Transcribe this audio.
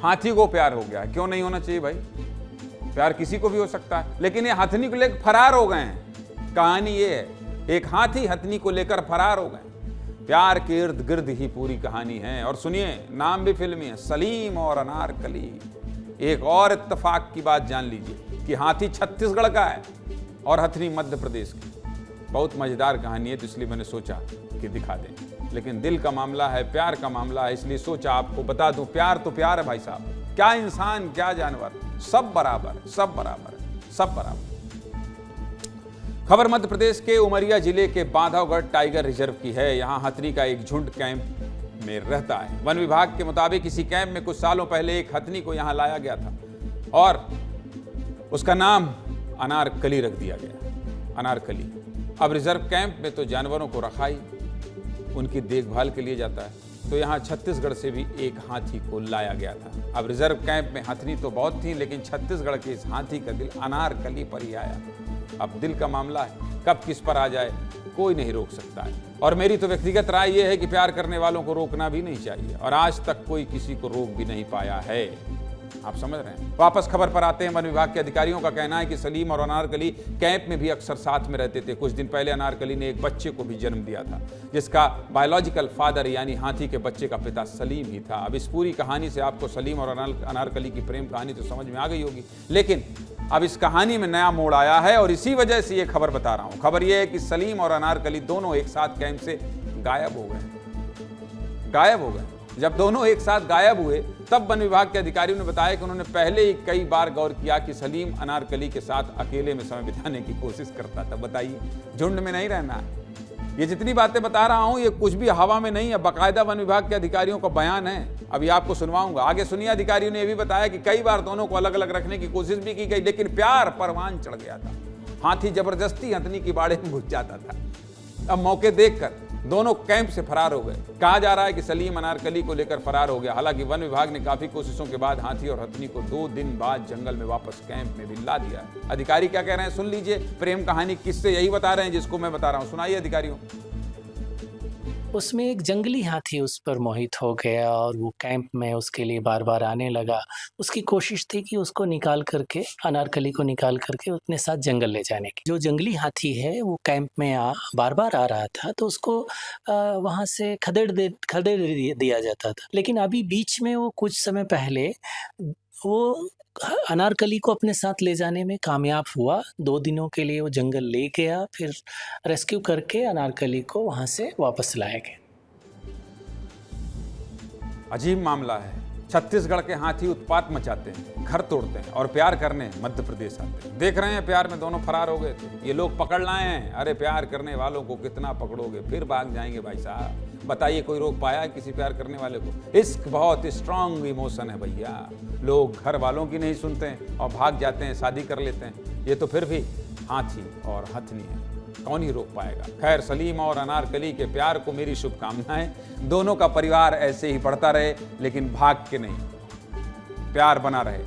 हाथी को प्यार हो गया। क्यों नहीं होना चाहिए भाई, प्यार किसी को भी हो सकता है, लेकिन ये हथनी को लेकर फरार हो गए हैं। कहानी ये है, एक हाथी हथनी को लेकर फरार हो गए। प्यार के इर्द गिर्द ही पूरी कहानी है। और सुनिए, नाम भी फिल्मी है, सलीम और अनारकली। एक और इत्तेफाक की बात जान लीजिए कि हाथी छत्तीसगढ़ का है और हथनी मध्य प्रदेश की। बहुत मजेदार कहानी है, तो इसलिए मैंने सोचा कि दिखा दें। लेकिन दिल का मामला है, प्यार का मामला है, इसलिए सोचा आपको बता दूं। प्यार तो प्यार है भाई साहब, क्या इंसान क्या जानवर, सब बराबर, सब बराबर, सब बराबर। खबर मध्य प्रदेश के उमरिया जिले के बांधवगढ़ टाइगर रिजर्व की है। यहाँ हथनी का एक झुंड कैंप में रहता है। वन विभाग के मुताबिक इसी कैंप में कुछ सालों पहले एक हथनी को यहाँ लाया गया था और उसका नाम अनारकली रख दिया गया, अनारकली। अब रिजर्व कैंप में तो जानवरों को रखा ही उनकी देखभाल के लिए जाता है, तो यहाँ छत्तीसगढ़ से भी एक हाथी को लाया गया था। अब रिजर्व कैंप में हथनी तो बहुत थी, लेकिन छत्तीसगढ़ के इस हाथी का दिल अनारकली पर ही आया। अब दिल का मामला है, कब किस पर आ जाए कोई नहीं रोक सकता है। और मेरी तो व्यक्तिगत राय यह है कि प्यार करने वालों को रोकना भी नहीं चाहिए, और आज तक कोई किसी को रोक भी नहीं पाया है। आप समझ रहे हैं। वापस खबर पर आते हैं। वन विभाग के अधिकारियों का कहना है कि सलीम और अनारकली कैंप में भी अक्सर साथ में रहते थे। कुछ दिन पहले अनारकली ने एक बच्चे को भी जन्म दिया था, जिसका बायोलॉजिकल फादर यानी हाथी के बच्चे का पिता सलीम ही था। अब इस पूरी कहानी से आपको सलीम और अनारकली की प्रेम कहानी तो समझ में आ गई होगी, लेकिन अब इस कहानी में नया मोड़ आया है और इसी वजह से ये खबर बता रहा हूं। खबर यह है कि सलीम और अनारकली दोनों एक साथ कैंप से गायब हो गए। गायब हो गए। जब दोनों एक साथ गायब हुए, तब वन विभाग के अधिकारियों ने बताया कि उन्होंने पहले ही कई बार गौर किया कि सलीम अनारकली के साथ अकेले में समय बिताने की कोशिश करता था। बताइए, झुंड में नहीं रहना है। ये जितनी बातें बता रहा हूं, ये कुछ भी हवा में नहीं है, बाकायदा वन विभाग के अधिकारियों का बयान है। अभी आपको सुनवाऊंगा। आगे सुनिए, अधिकारियों ने यह भी बताया कि कई बार दोनों को अलग अलग रखने की कोशिश भी की गई, लेकिन प्यार परवान चढ़ गया था। हाथी जबरदस्ती हथनी की बाड़े में घुस जाता था। अब मौके देखकर दोनों कैंप से फरार हो गए। कहा जा रहा है कि सलीम अनारकली को लेकर फरार हो गया। हालांकि वन विभाग ने काफी कोशिशों के बाद हाथी और हथनी को 2 दिन बाद जंगल में वापस कैंप में भी ला दिया। अधिकारी क्या कह रहे हैं सुन लीजिए। प्रेम कहानी किससे, यही बता रहे हैं जिसको मैं बता रहा हूं। सुनाइए अधिकारियों। उसमें एक जंगली हाथी उस पर मोहित हो गया और वो कैंप में उसके लिए बार बार आने लगा। उसकी कोशिश थी कि उसको निकाल करके, अनारकली को निकाल करके अपने साथ जंगल ले जाने की। जो जंगली हाथी है वो कैंप में बार बार आ रहा था, तो उसको वहाँ से खदेड़ दिया जाता था। लेकिन अभी बीच में वो कुछ समय पहले वो अनारकली को अपने साथ ले जाने में कामयाब हुआ। 2 दिनों के लिए वो जंगल ले गया, फिर रेस्क्यू करके अनारकली को वहाँ से वापस लाया गया। अजीब मामला है। छत्तीसगढ़ के हाथी उत्पात मचाते हैं, घर तोड़ते हैं और प्यार करने मध्य प्रदेश आते हैं। देख रहे हैं, प्यार में दोनों फरार हो गए थे। ये लोग पकड़ लाए हैं। अरे प्यार करने वालों को कितना पकड़ोगे, फिर भाग जाएंगे भाई साहब। बताइए, कोई रोक पाया है किसी प्यार करने वाले को? इश्क बहुत स्ट्रांग इमोशन है भैया। लोग घर वालों की नहीं सुनते हैं और भाग जाते हैं, शादी कर लेते हैं। ये तो फिर भी हाथी और हथनी है, कौन ही रोक पाएगा। खैर, सलीम और अनारकली के प्यार को मेरी शुभकामनाएं। दोनों का परिवार ऐसे ही बढ़ता रहे, लेकिन भाग के नहीं, प्यार बना रहे।